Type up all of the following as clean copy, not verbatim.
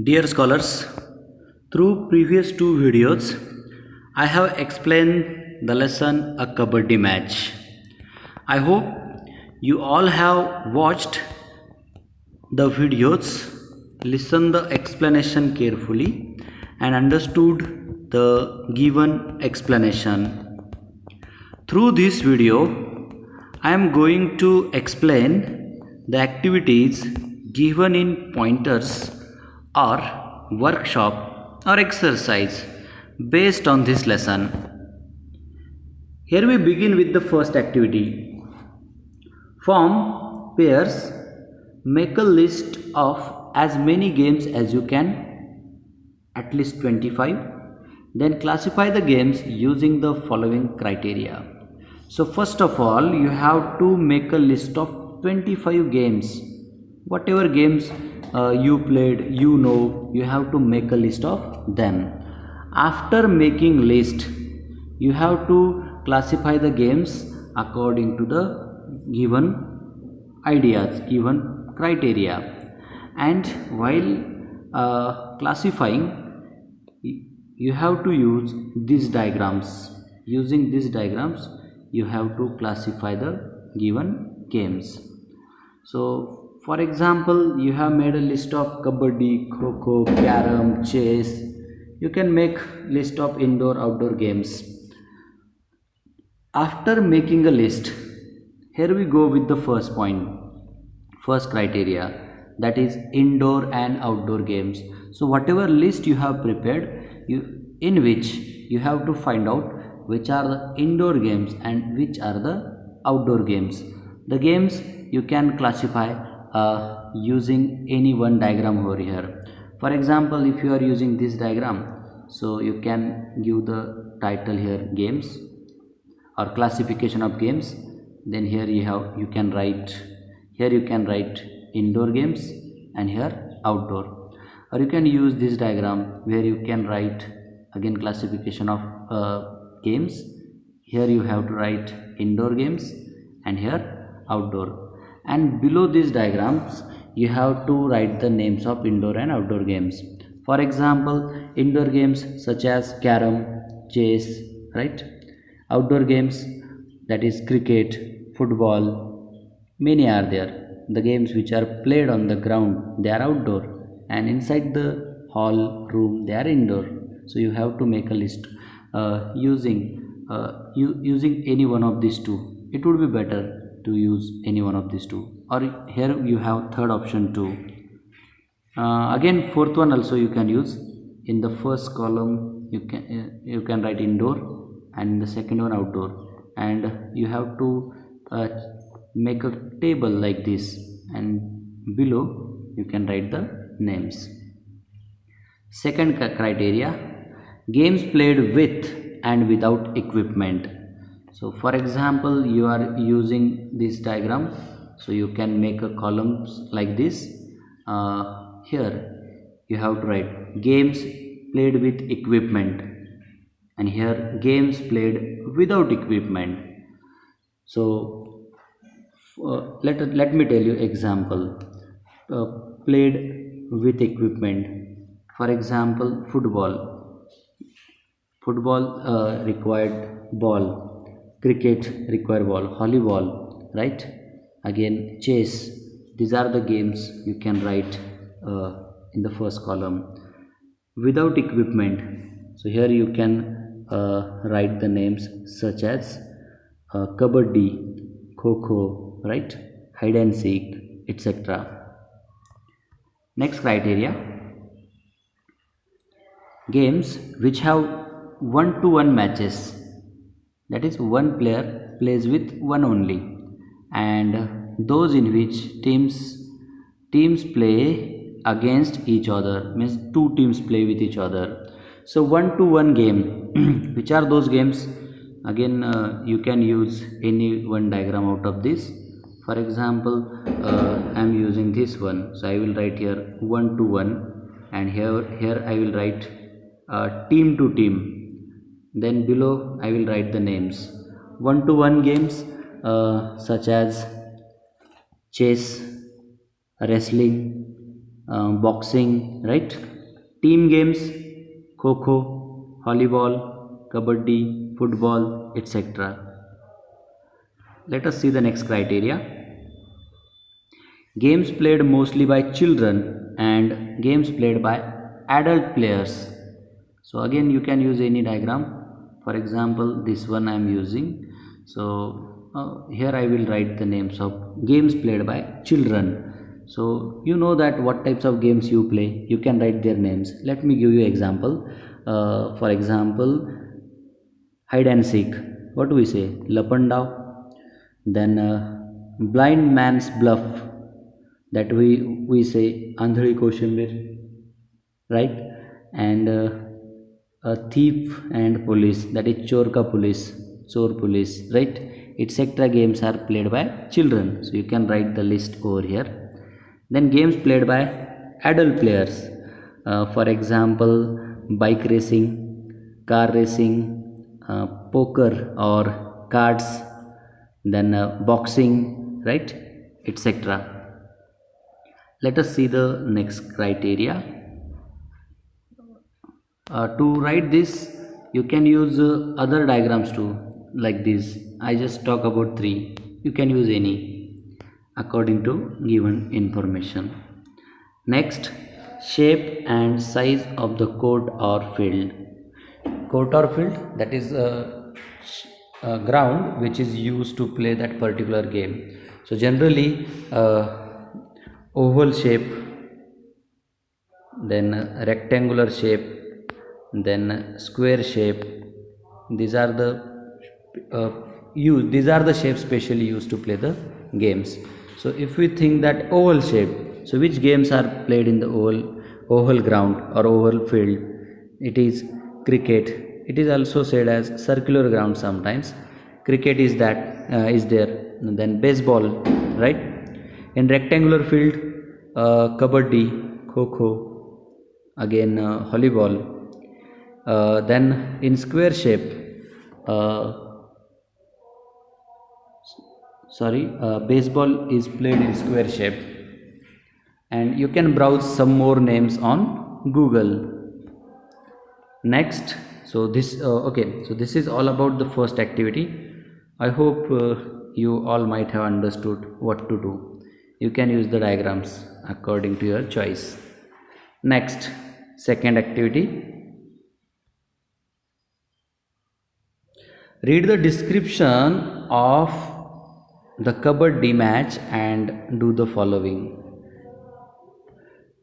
Dear scholars, through previous two videos, I have explained the lesson a kabaddi match. I hope you all have watched the videos, listened the explanation carefully and understood the given explanation. Through this video, I am going to explain the activities given in pointers or workshop or exercise based on this lesson. Here we begin with the first activity. Form pairs, make a list of as many games as you can, at least 25. Then classify the games using the following criteria. So first of all, you have to make a list of 25 games. Whatever games you played, you have to make a list of them. After making list, you have to classify the games according to the given ideas, given criteria. And while classifying, you have to use these diagrams. Using these diagrams, you have to classify the given games. So for example, you have made a list of kabaddi, kho, carom, chess. You can make list of indoor outdoor games. After making a list, here we go with the first point, first criteria, that is indoor and outdoor games. So whatever list you have prepared, in which you have to find out which are the indoor games and which are the outdoor games. The games you can classify using any one diagram over here. For example, if you are using this diagram, so you can give the title here games or classification of games. Then here you can write indoor games and here outdoor, or you can use this diagram where you can write again classification of games. Here you have to write indoor games and here outdoor, and below these diagrams you have to write the names of indoor and outdoor games. For example, indoor games such as carom, chess, right? Outdoor games, that is cricket, football, many are there. The games which are played on the ground, they are outdoor, and inside the hall room, they are indoor. So you have to make a list using any one of these two. It would be better to use any one of these two. Or here you have third option too. Again, fourth one also you can use. In the first column, you can write indoor, and in the second one outdoor, and you have to make a table like this, and below you can write the names. Second criteria, games played with and without equipment. So for example, you are using this diagram, so you can make a columns like this. Here you have to write games played with equipment, and here games played without equipment. So let me tell you example. Played with equipment, for example, football required ball, cricket required ball, volleyball, right? Again chess, these are the games you can write in the first column. Without equipment, so here you can write the names such as kabaddi, kho, right, hide and seek, etc. Next criteria, games which have one-to-one matches, that is one player plays with one only, and those in which teams play against each other, means two teams play with each other. So one to one game which are those games? Again, you can use any one diagram out of this. For example, I am using this one, so I will write here one to one, and here I will write team to team. Then below I will write the names. One to one games such as chess, wrestling, boxing, right? Team games, kho, volleyball, kabaddi, football, etc. Let us see the next criteria. Games played mostly by children and games played by adult players. So again you can use any diagram. For example, this one I am using. So here I will write the names of games played by children. So you know that what types of games you play, you can write their names. Let me give you example. For example, hide and seek, what do we say, lapandav. Then blind man's bluff, that we say andhri koshambir, right? And a thief and police, that is chor ka police, chor police, right? Etc. games are played by children, so you can write the list over here. Then games played by adult players, for example, bike racing, car racing, poker or cards, then boxing, right, etc. Let us see the next criteria. To write this you can use other diagrams too, like this. I just talk about three, you can use any according to given information. Next, shape and size of the court or field. Court or field, that is a ground which is used to play that particular game. So generally oval shape, then rectangular shape, then square shape. These are the these are the shapes specially used to play the games. So if we think that oval shape, so which games are played in the oval ground or oval field? It is cricket. It is also said as circular ground sometimes. Cricket is that is there. And then baseball, right? In rectangular field, kabaddi, kho, again volleyball. Then in square shape, baseball is played in square shape, and you can browse some more names on Google. Next, so this so this is all about the first activity. I hope you all might have understood what to do. You can use the diagrams according to your choice. Next, second activity. Read the description of the kabaddi match and do the following.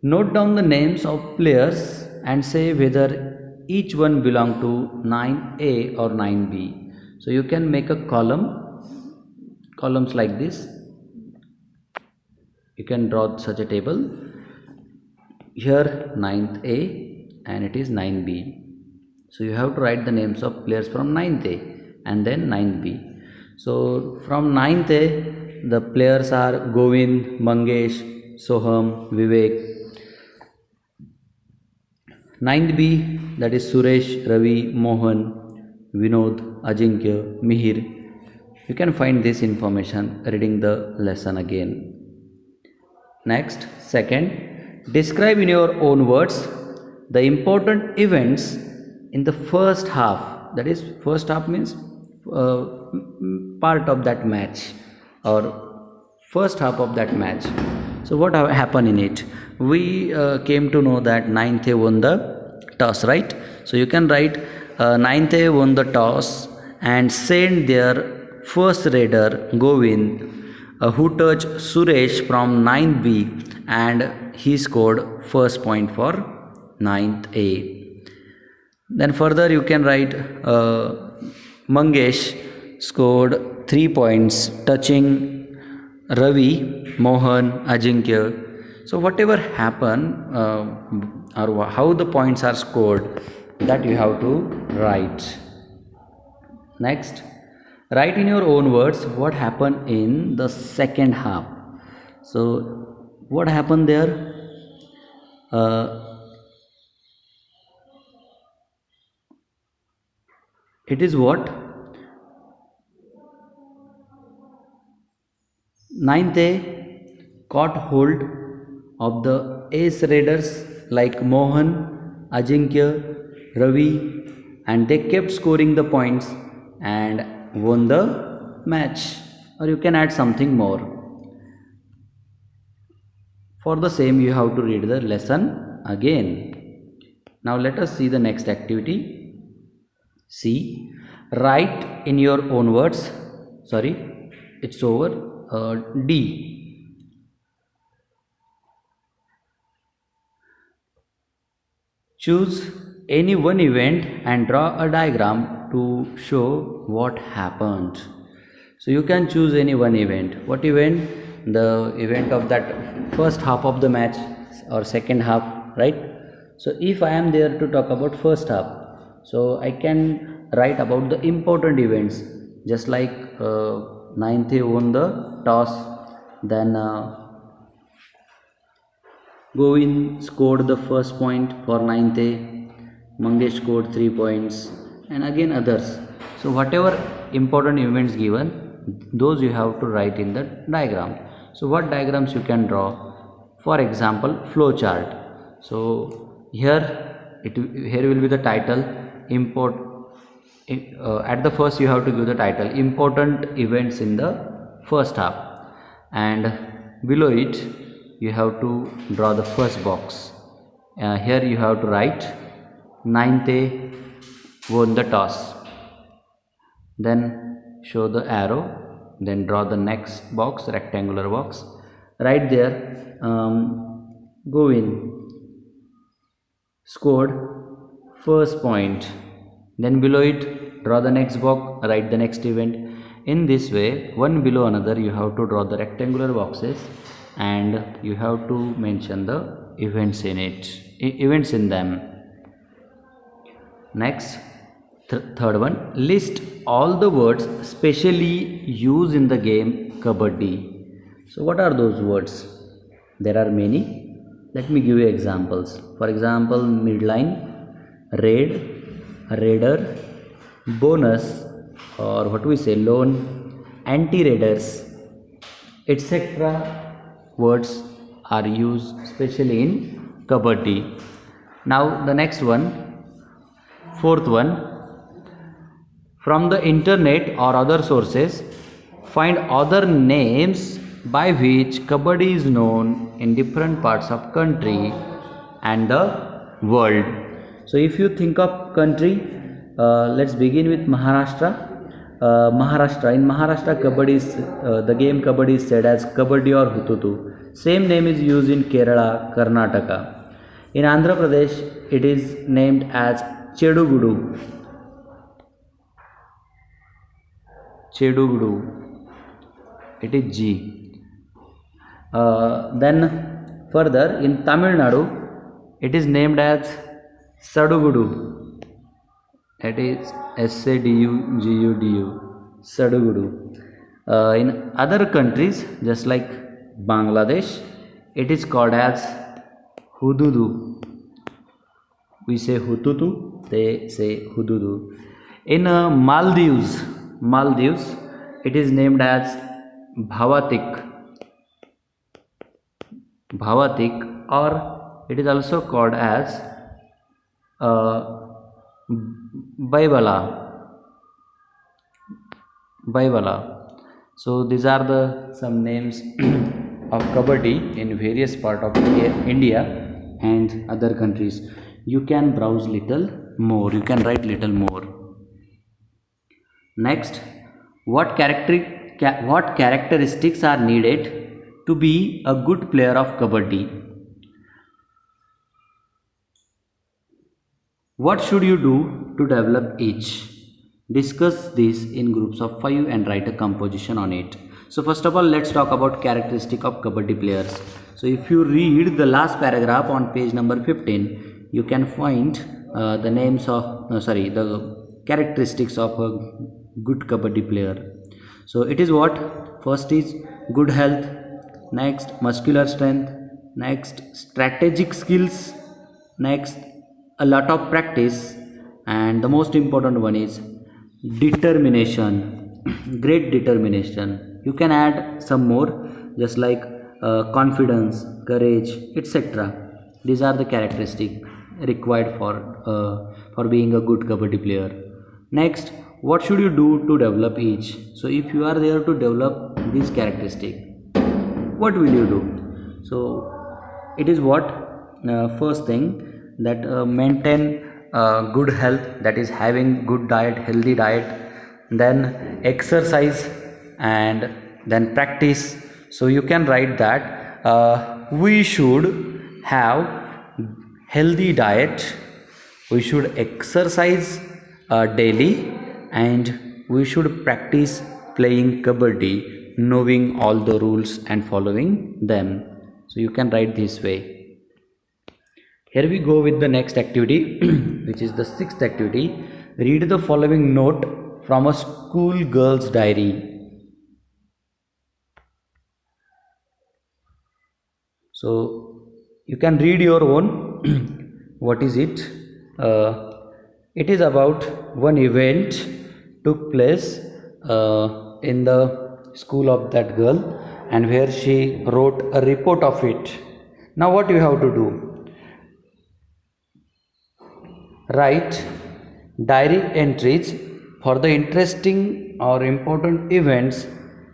Note down the names of players and say whether each one belong to 9A or 9B. So you can make a columns like this. You can draw such a table. Here 9th A and it is 9B. So you have to write the names of players from 9th A and then 9B. So from 9th A, the players are Govind, Mangesh, Soham, Vivek. 9th B, that is Suresh, Ravi, Mohan, Vinod, Ajinkya, Mihir. You can find this information reading the lesson again. Next, second, describe in your own words the important events in the first half. That is, first half means part of that match or first half of that match. So what happened in it? We came to know that 9th A won the toss, right? So you can write 9th A won the toss and sent their first raider Govind, who touched Suresh from 9B and he scored first point for 9th A. Then further you can write Mangesh scored 3 points touching Ravi, Mohan, Ajinkya. So whatever happened or how the points are scored, that you have to write. Next, write in your own words what happened in the second half. So what happened there? It is what? 9th A caught hold of the ace raiders like Mohan, Ajinkya, Ravi, and they kept scoring the points and won the match. Or you can add something more. For the same, you have to read the lesson again. Now let us see the next activity. See, write in your own words. Sorry, it's over. D. Choose any one event and draw a diagram to show what happened. So you can choose any one event. What event? The event of that first half of the match or second half, right? So if I am there to talk about first half, so I can write about the important events, just like Ninth won the toss, then Govind scored the first point for 9th A, Mangesh scored 3 points, and again others. So whatever important events given, those you have to write in the diagram. So what diagrams you can draw? For example, flow chart. So here will be the title, at the first you have to give the title important events in the first half, and below it you have to draw the first box. Here you have to write 9th A won the toss, then show the arrow, then draw the next box, rectangular box. Right there, Govind scored first point, then below it draw the next box, write the next event. In this way, one below another, you have to draw the rectangular boxes and you have to mention the events in them. Next, third one, list all the words specially used in the game Kabaddi. So what are those words? There are many. Let me give you examples. For example, midline, raid, raider, bonus, or what we say, loan, anti-raiders, etc. words are used especially in Kabaddi. Now the next one, fourth one, from the internet or other sources, find other names by which Kabaddi is known in different parts of country and the world. So if you think of country, let's begin with Maharashtra. In Maharashtra, Kabaddi is, the game Kabaddi is said as Kabaddi or Hututu. Same name is used in Kerala, Karnataka. In Andhra Pradesh, it is named as Chedugudu. It is G. Then further, in Tamil Nadu, it is named as Sadugudu. It is Sadugudu, Sadugudu. In other countries, just like Bangladesh, it is called as Hududu. We say Hututu, they say Hududu. In Maldives, it is named as Bhavatik, or it is also called as Baibala. So these are the some names of Kabaddi in various part of India and other countries. You can browse little more, you can write little more. Next, what characteristics are needed to be a good player of Kabaddi? What should you do to develop each? Discuss this in groups of 5 and write a composition on it. So first of all, let's talk about characteristic of Kabaddi players. So if you read the last paragraph on page number 15, you can find the names of the characteristics of a good Kabaddi player. So it is what? First is good health, next muscular strength, next strategic skills, next a lot of practice, and the most important one is determination. Great determination. You can add some more, just like confidence, courage, etc. These are the characteristics required for being a good kabaddi player. Next, what should you do to develop each? So if you are there to develop these characteristics, what will you do? So it is what, first thing, that maintain good health, that is having good diet, healthy diet, then exercise, and then practice. So you can write that we should have healthy diet, we should exercise daily, and we should practice playing kabaddi, knowing all the rules and following them. So you can write this way. Here we go with the next activity which is the sixth activity. Read the following note from a school girl's diary. So you can read your own. What is it? It is about one event took place in the school of that girl, and where she wrote a report of it. Now what you have to do? Write diary entries for the interesting or important events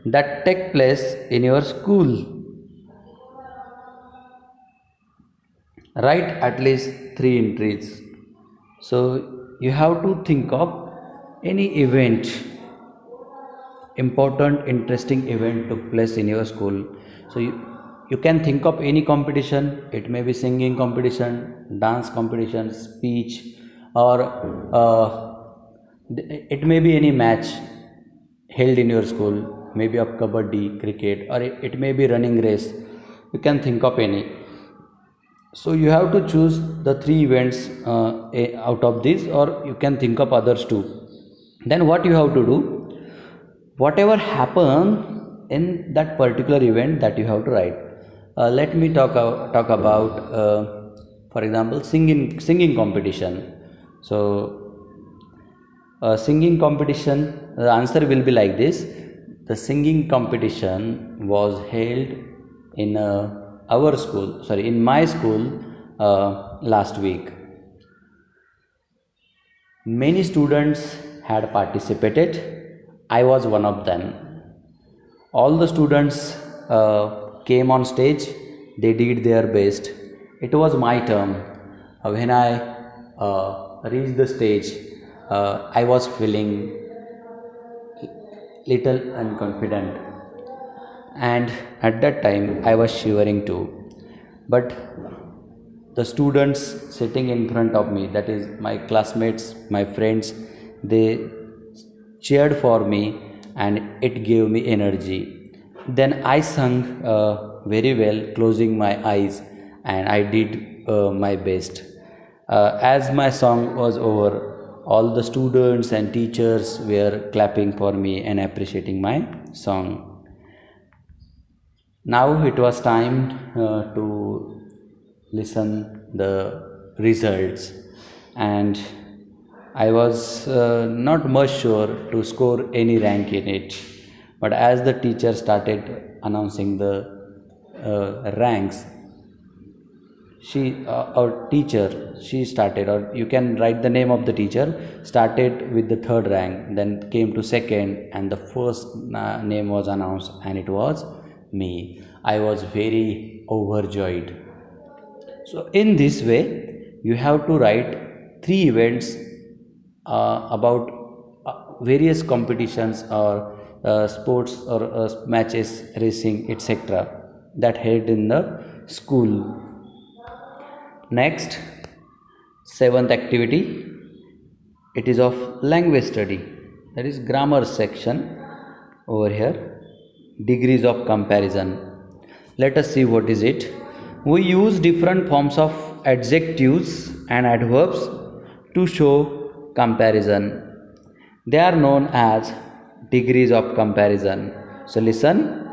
that take place in your school. Write at least 3 entries. So you have to think of any event, important, interesting event took place in your school. So you can think of any competition. It may be singing competition, dance competition, speech, or it may be any match held in your school, maybe of kabaddi, cricket, or it may be running race. You can think of any. So you have to choose the 3 events out of this, or you can think of others too. Then what you have to do? Whatever happened in that particular event, that you have to write. Let me talk about, for example, singing competition. So singing competition, the answer will be like this. The singing competition was held in in my school last week. Many students had participated. I was one of them. All the students came on stage. They did their best. It was my turn. When I reached the stage, I was feeling little unconfident, and at that time I was shivering too. But the students sitting in front of me, that is my classmates, my friends, they cheered for me, and it gave me energy. Then I sung very well, closing my eyes, and I did my best. As my song was over, all the students and teachers were clapping for me and appreciating my song. Now it was time to listen the results, and I was not much sure to score any rank in it. But as the teacher started announcing the ranks, she started, or you can write the name of the teacher, started with the third rank, then came to second, and the first name was announced, and it was me. I was very overjoyed. So in this way, you have to write 3 events about various competitions, or sports, or matches, racing, etc., that held in the school. Next, 7th activity. It is of language study, that is grammar section. Over here, degrees of comparison. Let us see what is it. We use different forms of adjectives and adverbs to show comparison. They are known as degrees of comparison. So listen.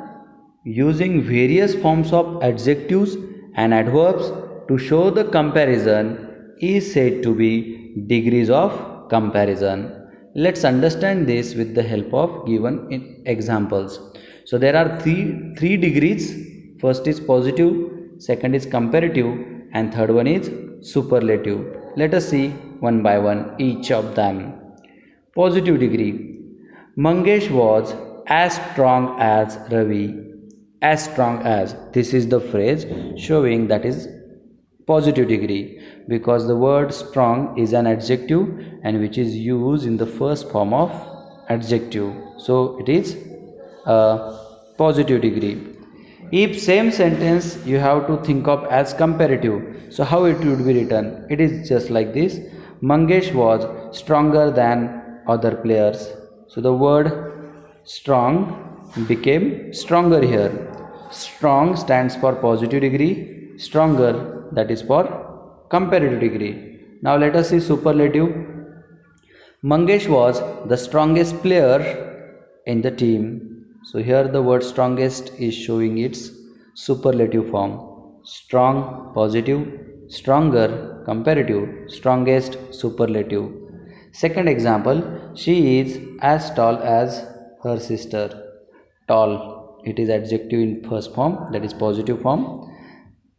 Using various forms of adjectives and adverbs to show the comparison is said to be degrees of comparison. Let's understand this with the help of given examples. So there are three degrees First is positive, second is comparative, and third one is superlative. Let us see one by one each of them. Positive degree. Mangesh was as strong as Ravi. As strong as. This is the phrase showing that is positive degree, because the word strong is an adjective and which is used in the first form of adjective. So it is a positive degree. If same sentence you have to think of as comparative, so how it would be written? It is just like this. Mangesh was stronger than other players. So the word strong became stronger here. Strong stands for positive degree, stronger that is for comparative degree. Now let us see superlative. Mangesh was the strongest player in the team. So here the word strongest is showing its superlative form. Strong positive, stronger comparative, strongest superlative. Second example, she is as tall as her sister. Tall, it is adjective in first form, that is positive form.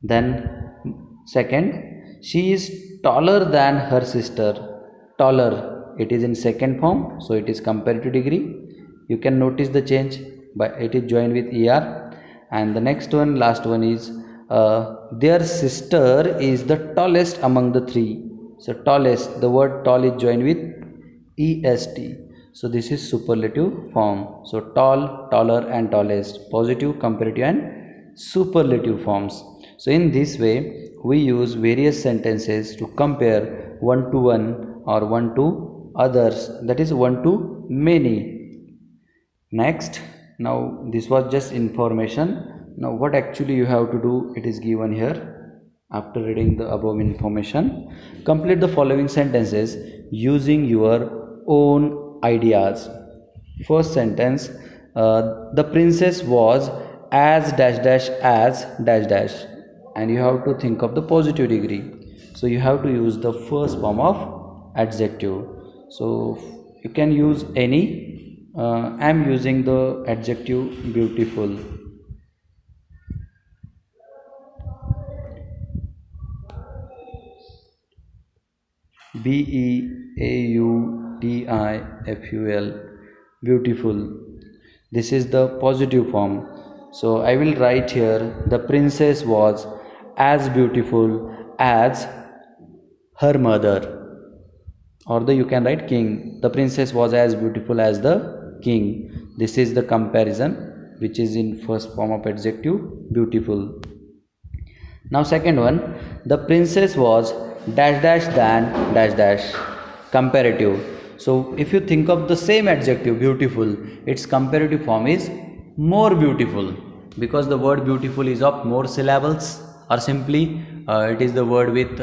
Then second, she is taller than her sister. Taller, it is in second form, so it is comparative degree. You can notice the change, but it is joined with er. And the next one, last one is their sister is the tallest among the three. So tallest, the word tall is joined with est. So this is superlative form. So tall, taller, and tallest, positive, comparative, and superlative forms. So in this way we use various sentences to compare one to one or one to others, that is one to many. Next, now this was just information. Now what actually you have to do, it is given here. After reading the above information, complete the following sentences using your own ideas. First sentence, the princess was as dash dash as dash dash, and you have to think of the positive degree. So you have to use the first form of adjective. So you can use any. I am using the adjective beautiful. beautiful, beautiful. This is the positive form. So I will write here, the princess was as beautiful as her mother. Or you can write king. The princess was as beautiful as the king. This is the comparison which is in first form of adjective, beautiful. Now second one, the princess was dash dash than dash dash, comparative. So if you think of the same adjective beautiful, its comparative form is more beautiful, because the word beautiful is of more syllables, or simply it is the word with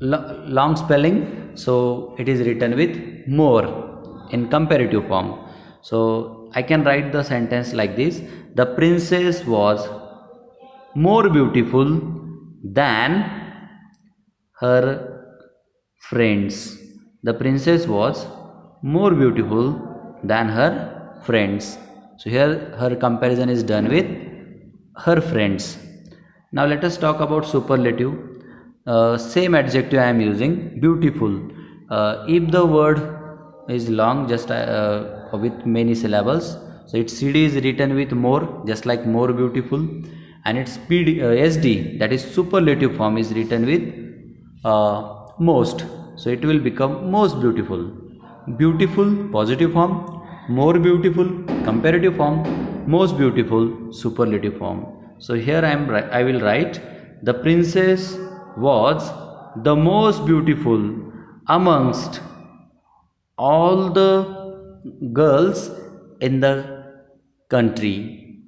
long spelling, so it is written with more in comparative form. So I can write the sentence like this: the princess was more beautiful than her friends. The princess was more beautiful than her friends. So here her comparison is done with her friends. Now let us talk about superlative. Same adjective I am using, beautiful. If the word is long, just with many syllables, so its cd is written with more, just like more beautiful, and its sd, that is superlative form, is written with most, so it will become most beautiful. Beautiful positive form, more beautiful comparative form, most beautiful superlative form. So here I will write, the princess was the most beautiful amongst all the girls in the country.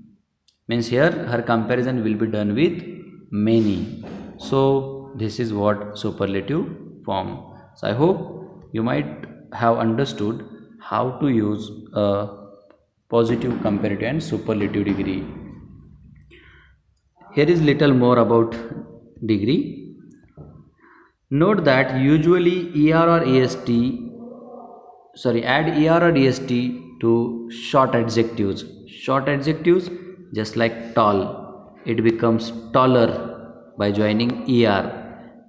Means here her comparison will be done with many. So this is what superlative form. So I hope you might have understood how to use a positive, comparative, and superlative degree. Here is little more about degree. Note that usually add er or est to short adjectives. Short adjectives Just like tall, it becomes taller by joining er.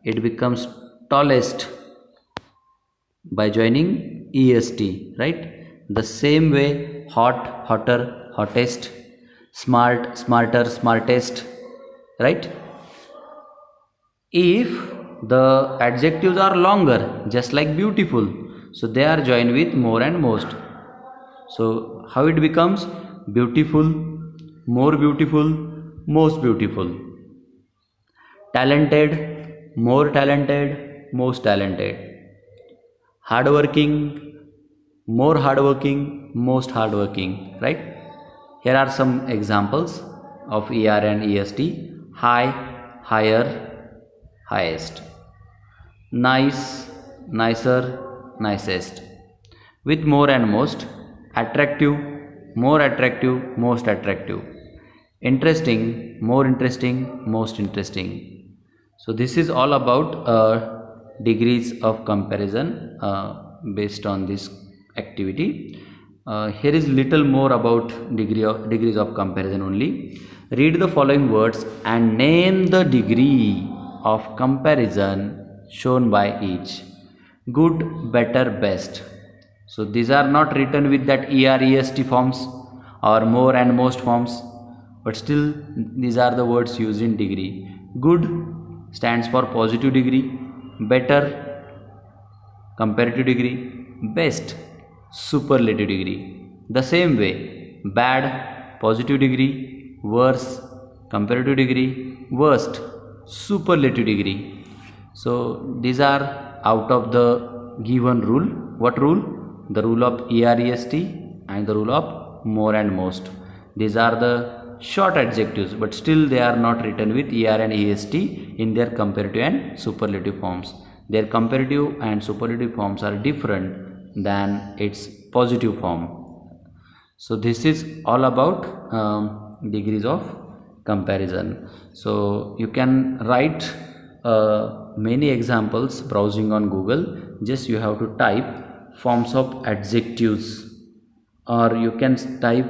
It becomes tallest by joining est, right? The same way, hot, hotter, hottest, smart, smarter, smartest, right? If the adjectives are longer, just like beautiful, so they are joined with more and most. So how it becomes? Beautiful, more beautiful, most beautiful. Talented, more talented, most talented. Hardworking, more hardworking, most hardworking, right? Here are some examples of er and est. High, higher, highest. Nice, nicer, nicest. With more and most. Attractive, more attractive, most attractive. Interesting, more interesting, most interesting. So this is all about degrees of comparison based on this activity. Here is little more about degrees of comparison only. Read the following words and name the degree of comparison shown by each. Good, better, best. So these are not written with that est forms or more and most forms, but still these are the words used in degree. Good stands for positive degree, better comparative degree, best superlative degree. The same way, bad positive degree, worse comparative degree, worst superlative degree. So these are out of the given rule. What rule? The rule of EREST and the rule of more and most. These are the short adjectives, but still they are not written with ER and EST in their comparative and superlative forms. Their comparative and superlative forms are different than its positive form. So this is all about degrees of comparison. So you can write many examples browsing on Google. Just you have to type forms of adjectives, or you can type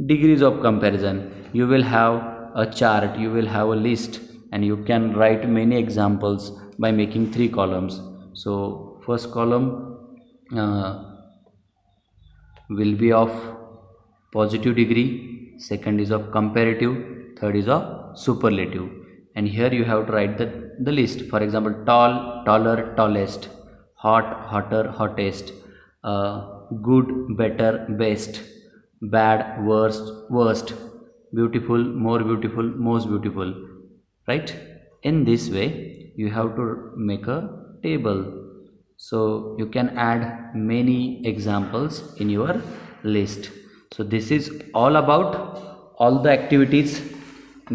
degrees of comparison. You will have a chart, you will have a list, and you can write many examples by making 3 columns. So first column will be of positive degree, second is of comparative, third is of superlative. And here you have to write the list. For example, tall, taller, tallest. Hot, hotter, hottest. Good, better, best. Bad, worst, worst. Beautiful, more beautiful, most beautiful. Right? In this way, you have to make a table. So you can add many examples in your list. So this is all about all the activities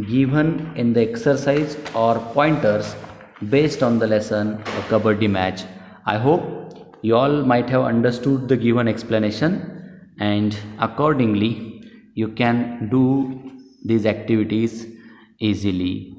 given in the exercise or pointers based on the lesson Kabaddi match. I hope you all might have understood the given explanation, and accordingly you can do these activities easily.